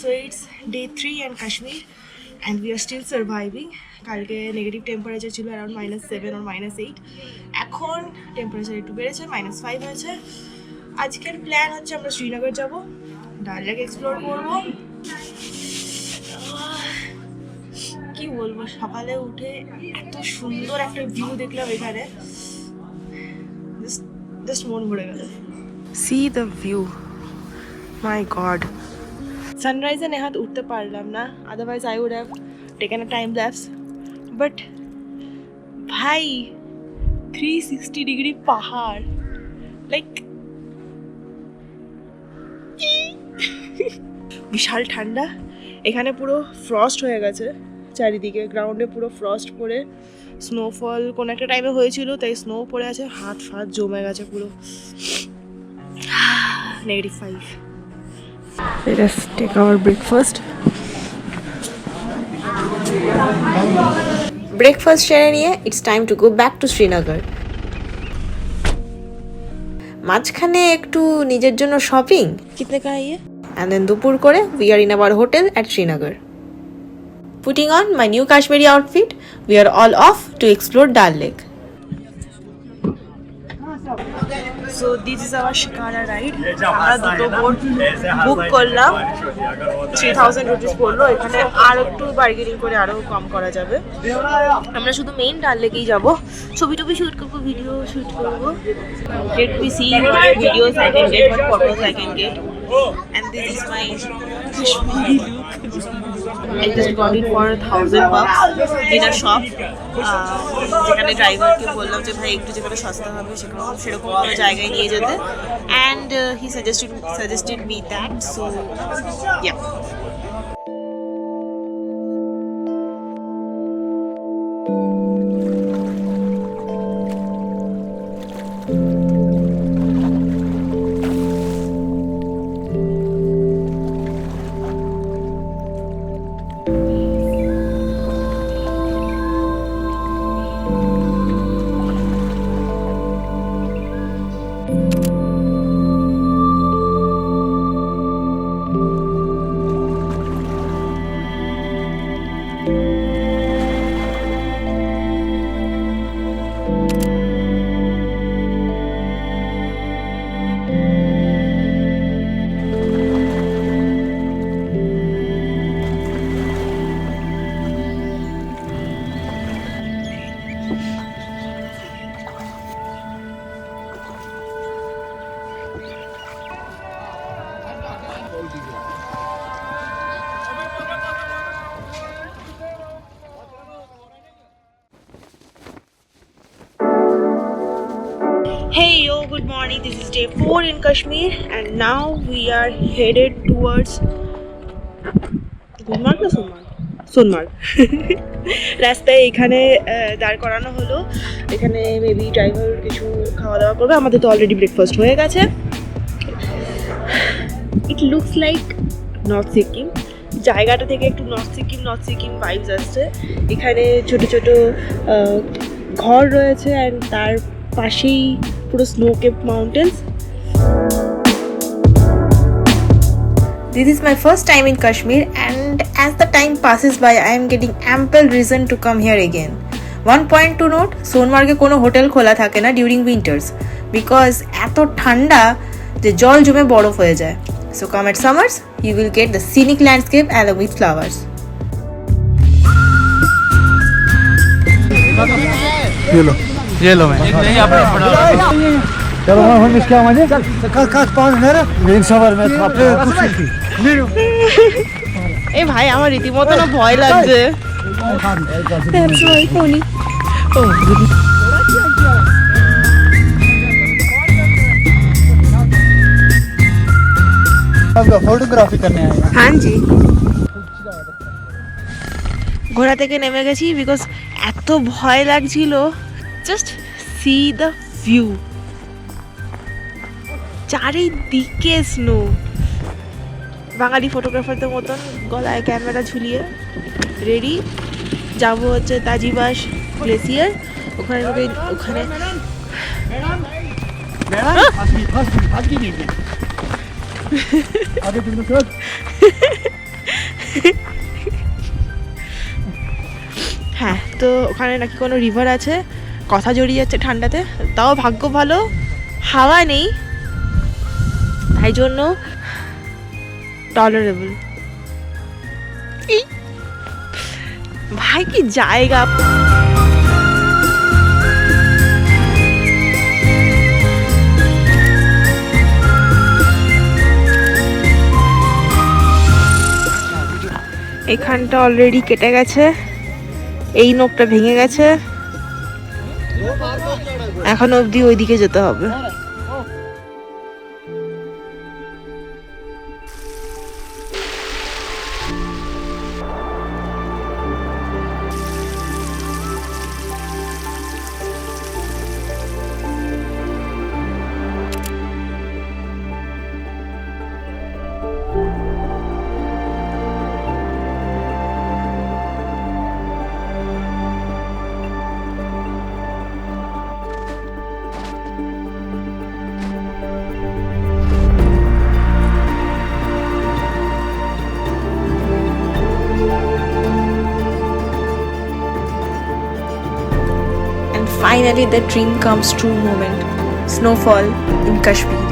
So it's day 3 in Kashmir and we are still surviving. কালকে negative temperature ছিল around -7 or -8, এখন temperature একটু বেড়েছে, -5 হয়েছে। আজকের প্ল্যান হচ্ছে আমরা শ্রীনগর যাব, ডাল লেক এক্সপ্লোর করবো। কি বলবো, সকালে উঠে এত সুন্দর একটা ভিউ দেখলাম এখানে, জাস্ট মন ভরে গেল। See the view, my god. সানরাইজে নেহাত উঠতে পারলাম না, otherwise I would have taken a time lapse, but ভাই 360 ডিগ্রি পাহাড়, লাইক বিশাল ঠান্ডা। এখানে পুরো ফ্রস্ট হয়ে গেছে চারিদিকে, গ্রাউন্ডে পুরো ফ্রস্ট পড়ে, স্নোফল কোনো একটা টাইমে হয়েছিল তাই স্নো পড়ে আছে, হাত ফাত জমে গেছে পুরো। -5। Let us take our breakfast. Breakfast সেরে নিয়ে it's time to go back to Srinagar. মাঝখানে একটু নিজের জন্য শপিং, कितने का है ये? and then দুপুর করে we are in our hotel at Srinagar. Putting on my new Kashmiri outfit, we are all off to explore Dal Lake. So this is our Shikara ride. আমরা দুটো বোট বুক করলাম, 3000 rupees পড়লো। এখানে আর একটু bargaining করে আরো কম করা যাবে। আমরা শুধু মেইন ডাল লেকেই যাব, ছবি টবি শুট করবো, ভিডিও শুট করবো। Let me see what videos I can get, what photos I can get. And this is my Kashmiri look. I just got it for $1000 in a shop. যেখানে ড্রাইভারকে বললাম যে ভাই একটু যেখানে সস্তা হবে সেরকম কোনো জায়গায় নিয়ে যেতে, and he suggested me that, so yeah. Hey yo, good morning. This is day 4 in Kashmir and now we are headed towards Gulmarg na Sonmarg. রাস্তায় এখানে দাঁড় করানো হলো, এখানে মেবি ড্রাইভার কিছু খাওয়া দাওয়া করবে। আমাদের তো অলরেডি ব্রেকফাস্ট হয়ে গেছে। It looks like north Sikkim, জায়গাটা থেকে একটু নর্থ সিকিম ভাইবস আসছে। এখানে ছোট ছোট ঘর রয়েছে অ্যান্ড তার পাশেই পুরো snow কেপড mountains. This is my first time in Kashmir, and as the time passes by I am getting ample reason to come here again. One point to note, সোনমার্গে কোনো হোটেল খোলা থাকে না during winters because এত ঠান্ডা যে জল জমে বরফ হয়ে যায়। So come at summers, you will get the scenic landscape along with flowers. ये लो मैं चलो मैं मिस क्या मजे काट पान मेरा मेन सवार में आपने कुछ नहीं ए भाई আমার রীতিমতো না ভয় লাগছে। That's why funny. फोटोग्राफी करने आए हैं। हाँ जी, ঘোড়া থেকে নেমে গেছি বিকজ এত ভয় লাগছিল। জাস্ট সি দ্য ভিউ, চারিদিকে স্নো। বাঙালি ফটোগ্রাফারদের মতন গলায় ক্যামেরা ঝুলিয়ে রেডি যাবো হচ্ছে তাজিবাস গ্লেসিয়ার। ওখানে হ্যাঁ, তো ওখানে নাকি কোনো রিভার আছে, কথা জড়িয়ে যাচ্ছে ঠান্ডাতে। তাও ভাগ্য ভালো হাওয়া নেই, তাই জন্য টলারেবল। ভাই কি জায়গা! এখানটা অলরেডি কেটে গেছে, এই নোকটা ভেঙে গেছে, এখন অবধি ওইদিকে যেতে হবে। Finally, the dream comes true moment. Snowfall in Kashmir.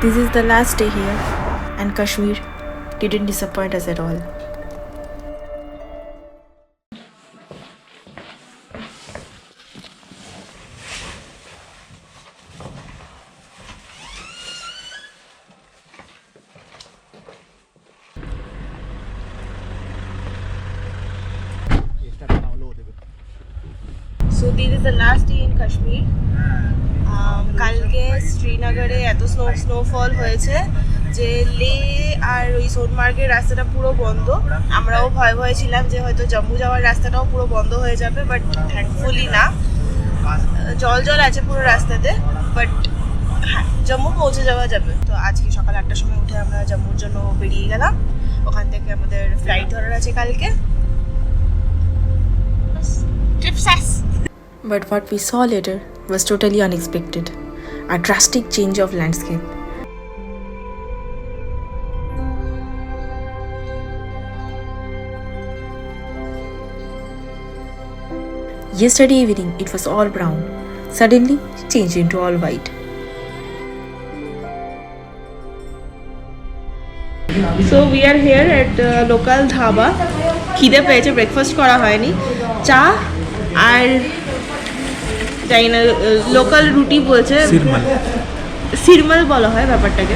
This is the last day here, and Kashmir didn't disappoint us at all. So this is the last day in Kashmir. কালকে শ্রীনগরে এত স্নোফল হয়েছে যে লে আর ওই সোনমার্গের রাস্তাটা পুরো বন্ধ। আমরাও ভয় ভয়ে ছিলাম যে হয়তো জম্মু যাওয়ার রাস্তাটাও পুরো বন্ধ হয়ে যাবে, বাট থ্যাঙ্কফুলি না, জল আছে পুরো রাস্তাতে, বাট হ্যাঁ জম্মু পৌঁছে যাওয়া যাবে। তো আজকে সকাল 8টার সময় উঠে আমরা জম্মুর জন্য বেরিয়ে গেলাম, ওখান থেকে আমাদের ফ্লাইট ধরার আছে কালকে। ট্রিপ শেষ। But what we saw later was totally unexpected. A drastic change of landscape. Yesterday evening it was all brown. Suddenly it changed into all white. So we are here at local dhaba. খিদে পেয়েছে, breakfast করা হয়নি, চা আর জানি না local রুটি বলছে, সিরমাল বলা হয় ব্যাপারটাকে,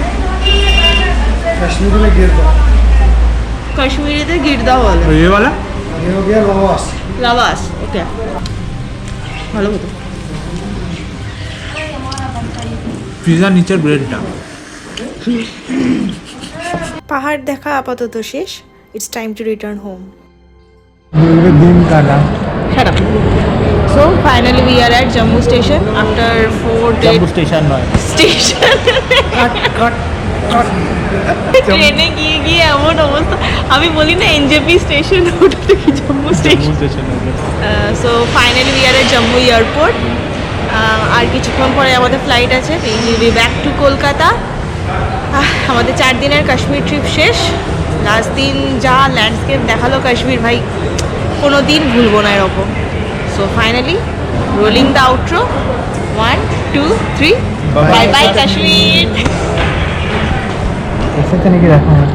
কাশ্মীরিতে গিরদা বলে, লাভাস। ওকে, ভালো হতো। পিজা নিচের ব্রেডটা। পাহাড় দেখা আপাতত শেষ। It's time to return home. Shut up. So finally we are at Jammu station after 4 days. Jammu station নয়, Station. ট্রেনে গিয়ে গিয়ে এমন অবস্থা, আমি বলি না এনজেপি স্টেশন, ওটা থেকে Jammu station. So finally we are at Jammu airport. আর কিছুক্ষণ পরে আমাদের ফ্লাইট আছে, will be back to Kolkata. আমাদের 4 দিনের কাশ্মীর ট্রিপ শেষ। লাস্ট দিন যা ল্যান্ডস্কেপ দেখালো কাশ্মীর, ভাই কোনো দিন ভুলবো না এরকম। So finally rolling the outro, 1 2 3, bye bye Kashmir.